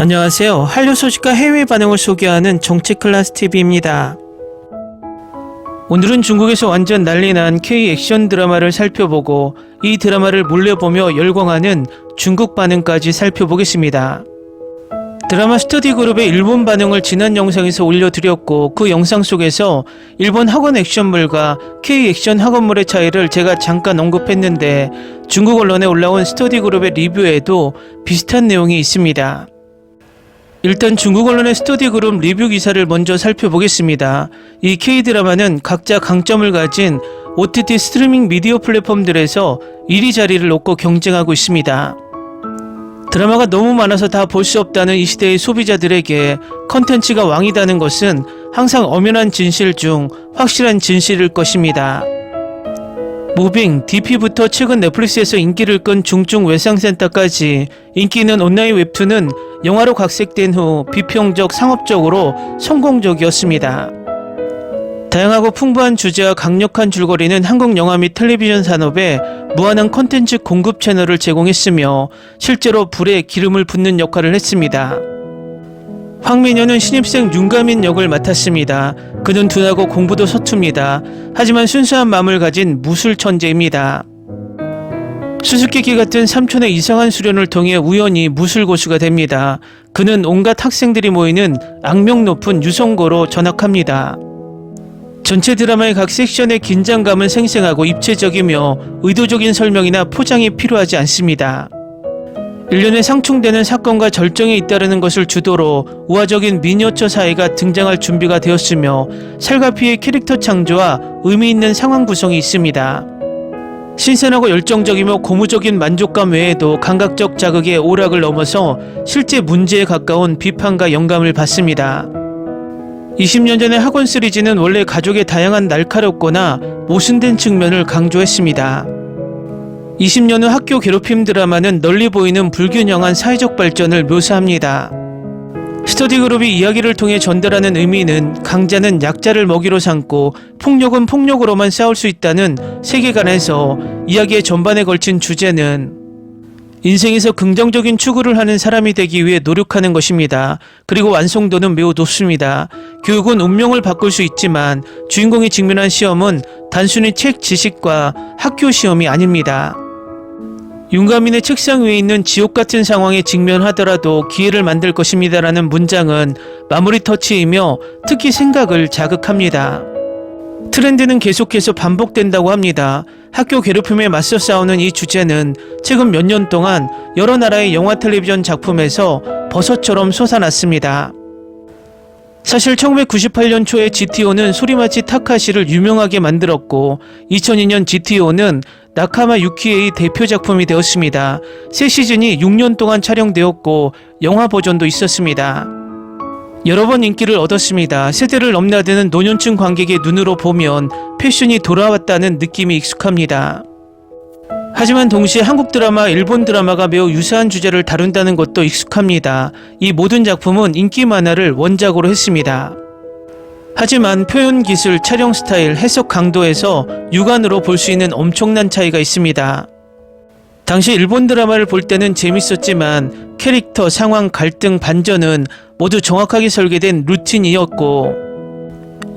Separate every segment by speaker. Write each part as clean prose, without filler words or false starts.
Speaker 1: 안녕하세요. 한류 소식과 해외 반응을 소개하는 정치클래스TV입니다. 오늘은 중국에서 완전 난리난 K 액션 드라마를 살펴보고 이 드라마를 몰래 보며 열광하는 중국 반응까지 살펴보겠습니다. 드라마 스터디그룹의 일본 반응을 지난 영상에서 올려드렸고 그 영상 속에서 일본 학원 액션물과 K 액션 학원물의 차이를 제가 잠깐 언급했는데 중국 언론에 올라온 스터디그룹의 리뷰에도 비슷한 내용이 있습니다. 일단 중국 언론의 스터디그룹 리뷰 기사를 먼저 살펴보겠습니다. 이 K드라마는 각자 강점을 가진 OTT 스트리밍 미디어 플랫폼들에서 1위 자리를 놓고 경쟁하고 있습니다. 드라마가 너무 많아서 다 볼 수 없다는 이 시대의 소비자들에게 컨텐츠가 왕이다는 것은 항상 엄연한 진실 중 확실한 진실일 것입니다. 무빙, DP부터 최근 넷플릭스에서 인기를 끈 중증 외상센터까지 인기 있는 온라인 웹툰은 영화로 각색된 후 비평적 상업적으로 성공적이었습니다. 다양하고 풍부한 주제와 강력한 줄거리는 한국 영화 및 텔레비전 산업에 무한한 콘텐츠 공급 채널을 제공했으며 실제로 불에 기름을 붓는 역할을 했습니다. 황민현은 신입생 윤가민 역을 맡았습니다. 그는 둔하고 공부도 서툽니다. 하지만 순수한 마음을 가진 무술 천재입니다. 수수께끼 같은 삼촌의 이상한 수련을 통해 우연히 무술 고수가 됩니다. 그는 온갖 학생들이 모이는 악명 높은 유성고로 전학합니다. 전체 드라마의 각 섹션의 긴장감은 생생하고 입체적이며 의도적인 설명이나 포장이 필요하지 않습니다. 일련의 상충되는 사건과 절정에 잇따르는 것을 주도로 우화적인 미니어처 사회가 등장할 준비가 되었으며 살갑이의 캐릭터 창조와 의미 있는 상황 구성이 있습니다. 신선하고 열정적이며 고무적인 만족감 외에도 감각적 자극의 오락을 넘어서 실제 문제에 가까운 비판과 영감을 받습니다. 20년 전의 학원 시리즈는 원래 가족의 다양한 날카롭거나 모순된 측면을 강조했습니다. 20년 후 학교 괴롭힘 드라마는 널리 보이는 불균형한 사회적 발전을 묘사합니다. 스터디그룹이 이야기를 통해 전달하는 의미는 강자는 약자를 먹이로 삼고 폭력은 폭력으로만 싸울 수 있다는 세계관에서 이야기의 전반에 걸친 주제는 인생에서 긍정적인 추구를 하는 사람이 되기 위해 노력하는 것입니다. 그리고 완성도는 매우 높습니다. 교육은 운명을 바꿀 수 있지만 주인공이 직면한 시험은 단순히 책 지식과 학교 시험이 아닙니다. 윤가민의 책상 위에 있는 지옥 같은 상황에 직면하더라도 기회를 만들 것입니다라는 문장은 마무리 터치이며 특히 생각을 자극합니다. 트렌드는 계속해서 반복된다고 합니다. 학교 괴롭힘에 맞서 싸우는 이 주제는 최근 몇 년 동안 여러 나라의 영화 텔레비전 작품에서 버섯처럼 솟아났습니다. 사실 1998년 초에 GTO는 소리마치 타카시를 유명하게 만들었고 2002년 GTO는 나카마 유키의 대표 작품이 되었습니다. 새 시즌이 6년 동안 촬영되었고 영화 버전도 있었습니다. 여러 번 인기를 얻었습니다. 세대를 넘나드는 노년층 관객의 눈으로 보면 패션이 돌아왔다는 느낌이 익숙합니다. 하지만 동시에 한국 드라마, 일본 드라마가 매우 유사한 주제를 다룬다는 것도 익숙합니다. 이 모든 작품은 인기 만화를 원작으로 했습니다. 하지만 표현 기술, 촬영 스타일, 해석 강도에서 육안으로 볼 수 있는 엄청난 차이가 있습니다. 당시 일본 드라마를 볼 때는 재밌었지만 캐릭터, 상황, 갈등, 반전은 모두 정확하게 설계된 루틴이었고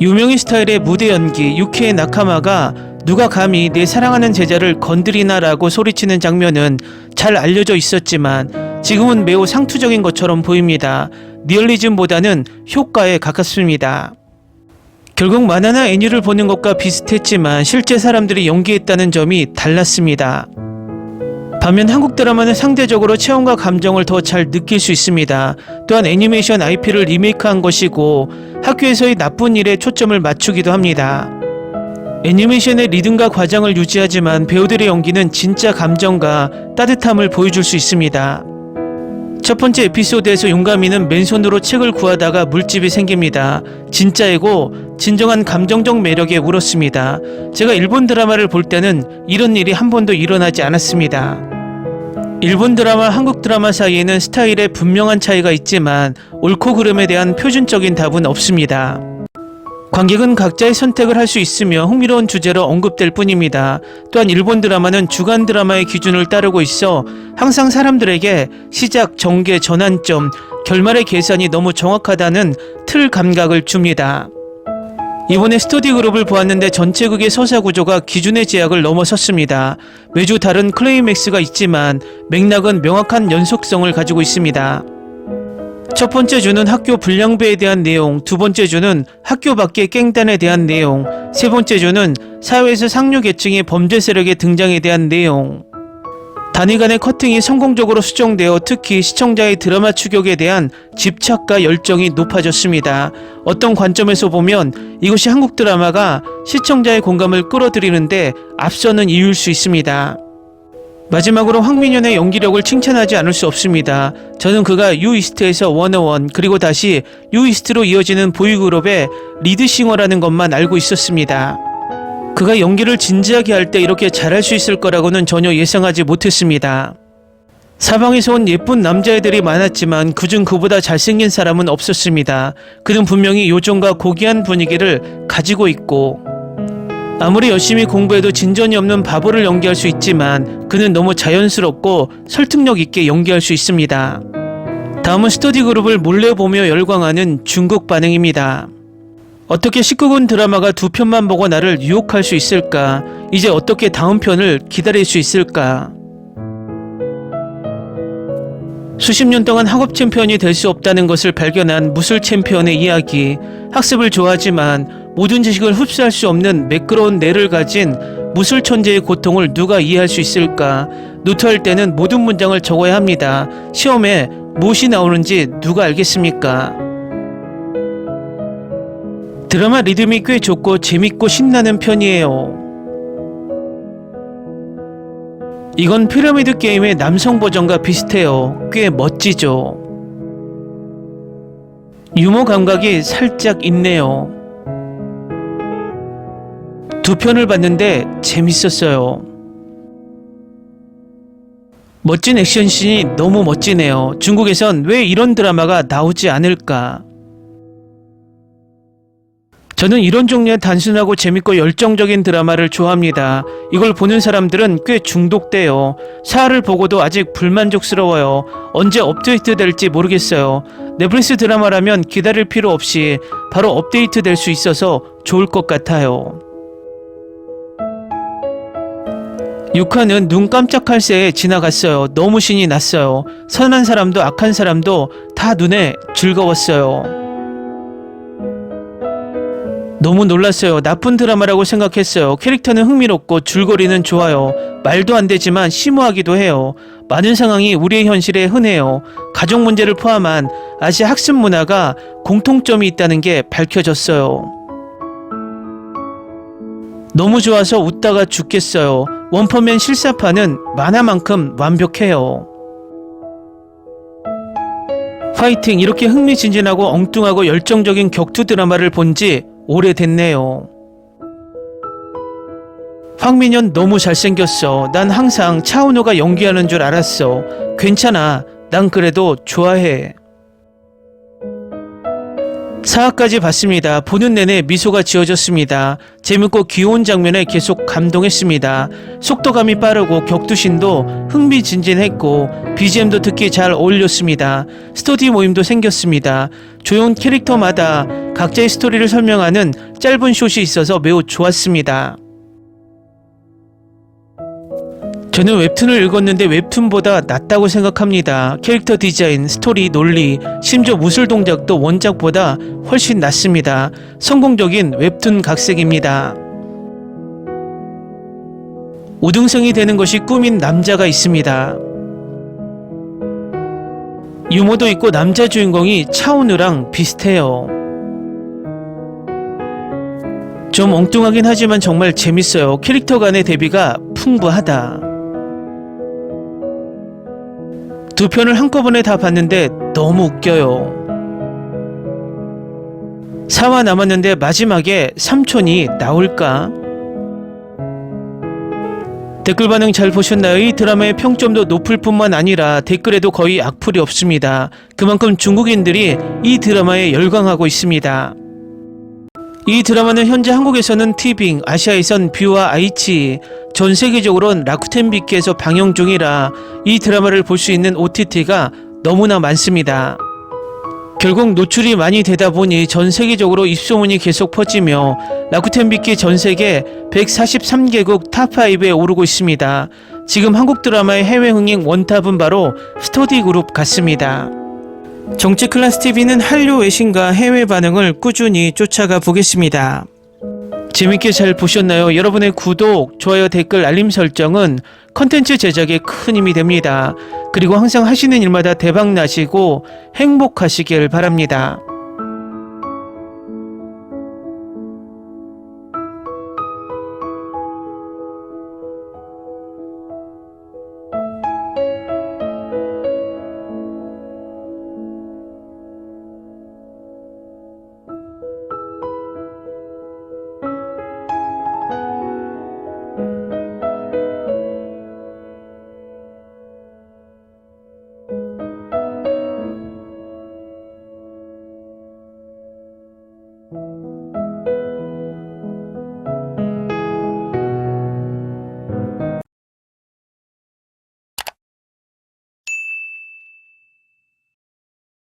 Speaker 1: 유명인 스타일의 무대 연기, 유케의 나카마가 누가 감히 내 사랑하는 제자를 건드리나 라고 소리치는 장면은 잘 알려져 있었지만 지금은 매우 상투적인 것처럼 보입니다. 리얼리즘보다는 효과에 가깝습니다. 결국 만화나 애니를 보는 것과 비슷했지만 실제 사람들이 연기했다는 점이 달랐습니다. 반면 한국 드라마는 상대적으로 체험과 감정을 더 잘 느낄 수 있습니다. 또한 애니메이션 IP를 리메이크한 것이고 학교에서의 나쁜 일에 초점을 맞추기도 합니다. 애니메이션의 리듬과 과정을 유지하지만 배우들의 연기는 진짜 감정과 따뜻함을 보여줄 수 있습니다. 첫 번째 에피소드에서 용가미는 맨손으로 책을 구하다가 물집이 생깁니다. 진짜이고 진정한 감정적 매력에 울었습니다. 제가 일본 드라마를 볼 때는 이런 일이 한 번도 일어나지 않았습니다. 일본 드라마, 한국 드라마 사이에는 스타일에 분명한 차이가 있지만 옳고 그름에 대한 표준적인 답은 없습니다. 관객은 각자의 선택을 할 수 있으며 흥미로운 주제로 언급될 뿐입니다. 또한 일본 드라마는 주간 드라마의 기준을 따르고 있어 항상 사람들에게 시작, 전개, 전환점, 결말의 계산이 너무 정확하다는 틀 감각을 줍니다. 이번에 스터디 그룹을 보았는데 전체 극의 서사 구조가 기존의 제약을 넘어섰습니다. 매주 다른 클라이맥스가 있지만 맥락은 명확한 연속성을 가지고 있습니다. 첫 번째 주는 학교 불량배에 대한 내용, 두 번째 주는 학교 밖의 깽단에 대한 내용, 세 번째 주는 사회에서 상류 계층의 범죄 세력의 등장에 대한 내용. 단위 간의 커팅이 성공적으로 수정되어 특히 시청자의 드라마 추격에 대한 집착과 열정이 높아졌습니다. 어떤 관점에서 보면 이것이 한국 드라마가 시청자의 공감을 끌어들이는데 앞서는 이유일 수 있습니다. 마지막으로 황민연의 연기력을 칭찬하지 않을 수 없습니다. 저는 그가 유이스트에서 101 그리고 다시 유이스트로 이어지는 보이그룹의 리드싱어라는 것만 알고 있었습니다. 그가 연기를 진지하게 할 때 이렇게 잘할 수 있을 거라고는 전혀 예상하지 못했습니다. 사방에서 온 예쁜 남자애들이 많았지만 그중 그보다 잘생긴 사람은 없었습니다. 그는 분명히 요정과 고귀한 분위기를 가지고 있고 아무리 열심히 공부해도 진전이 없는 바보를 연기할 수 있지만 그는 너무 자연스럽고 설득력 있게 연기할 수 있습니다. 다음은 스터디 그룹을 몰래 보며 열광하는 중국 반응입니다. 어떻게 19금 드라마가 두 편만 보고 나를 유혹할 수 있을까? 이제 어떻게 다음 편을 기다릴 수 있을까? 수십 년 동안 학업 챔피언이 될 수 없다는 것을 발견한 무술 챔피언의 이야기. 학습을 좋아하지만 모든 지식을 흡수할 수 없는 매끄러운 뇌를 가진 무술 천재의 고통을 누가 이해할 수 있을까? 노트할 때는 모든 문장을 적어야 합니다. 시험에 무엇이 나오는지 누가 알겠습니까? 드라마 리듬이 꽤 좋고 재밌고 신나는 편이에요. 이건 피라미드 게임의 남성 버전과 비슷해요. 꽤 멋지죠. 유머 감각이 살짝 있네요. 두 편을 봤는데 재밌었어요. 멋진 액션씬이 너무 멋지네요. 중국에선 왜 이런 드라마가 나오지 않을까? 저는 이런 종류의 단순하고 재밌고 열정적인 드라마를 좋아합니다. 이걸 보는 사람들은 꽤 중독돼요. 사화를 보고도 아직 불만족스러워요. 언제 업데이트 될지 모르겠어요. 넷플릭스 드라마라면 기다릴 필요 없이 바로 업데이트 될 수 있어서 좋을 것 같아요. 6화는 눈 깜짝할 새에 지나갔어요. 너무 신이 났어요. 선한 사람도 악한 사람도 다 눈에 즐거웠어요. 너무 놀랐어요. 나쁜 드라마라고 생각했어요. 캐릭터는 흥미롭고 줄거리는 좋아요. 말도 안 되지만 심오하기도 해요. 많은 상황이 우리의 현실에 흔해요. 가족 문제를 포함한 아시아 학습 문화가 공통점이 있다는 게 밝혀졌어요. 너무 좋아서 웃다가 죽겠어요. 원펀맨 실사판은 만화만큼 완벽해요. 파이팅! 이렇게 흥미진진하고 엉뚱하고 열정적인 격투 드라마를 본지 오래됐네요. 황민연 너무 잘생겼어. 난 항상 차은우가 연기하는 줄 알았어. 괜찮아. 난 그래도 좋아해. 4화까지 봤습니다. 보는 내내 미소가 지어졌습니다. 재밌고 귀여운 장면에 계속 감동했습니다. 속도감이 빠르고 격투신도 흥미진진했고 BGM도 듣기 잘 어울렸습니다. 스터디 모임도 생겼습니다. 조용 캐릭터마다 각자의 스토리를 설명하는 짧은 숏이 있어서 매우 좋았습니다. 저는 웹툰을 읽었는데 웹툰보다 낫다고 생각합니다. 캐릭터 디자인, 스토리, 논리, 심지어 무술 동작도 원작보다 훨씬 낫습니다. 성공적인 웹툰 각색입니다. 우등생이 되는 것이 꿈인 남자가 있습니다. 유머도 있고 남자 주인공이 차은우랑 비슷해요. 좀 엉뚱하긴 하지만 정말 재밌어요. 캐릭터 간의 대비가 풍부하다. 두 편을 한꺼번에 다 봤는데 너무 웃겨요. 4화 남았는데 마지막에 삼촌이 나올까? 댓글 반응 잘 보셨나요? 이 드라마의 평점도 높을 뿐만 아니라 댓글에도 거의 악플이 없습니다. 그만큼 중국인들이 이 드라마에 열광하고 있습니다. 이 드라마는 현재 한국에서는 티빙, 아시아에선 뷰와 아이치, 전 세계적으로는 라쿠텐 빅키에서 방영 중이라 이 드라마를 볼 수 있는 OTT가 너무나 많습니다. 결국 노출이 많이 되다 보니 전 세계적으로 입소문이 계속 퍼지며 라쿠텐 빅키 전 세계 143개국 탑5에 오르고 있습니다. 지금 한국 드라마의 해외 흥행 원탑은 바로 스터디 그룹 같습니다. 정치 클래스 TV는 한류 외신과 해외 반응을 꾸준히 쫓아가 보겠습니다. 재밌게 잘 보셨나요? 여러분의 구독, 좋아요, 댓글, 알림 설정은 컨텐츠 제작에 큰 힘이 됩니다. 그리고 항상 하시는 일마다 대박 나시고 행복하시길 바랍니다.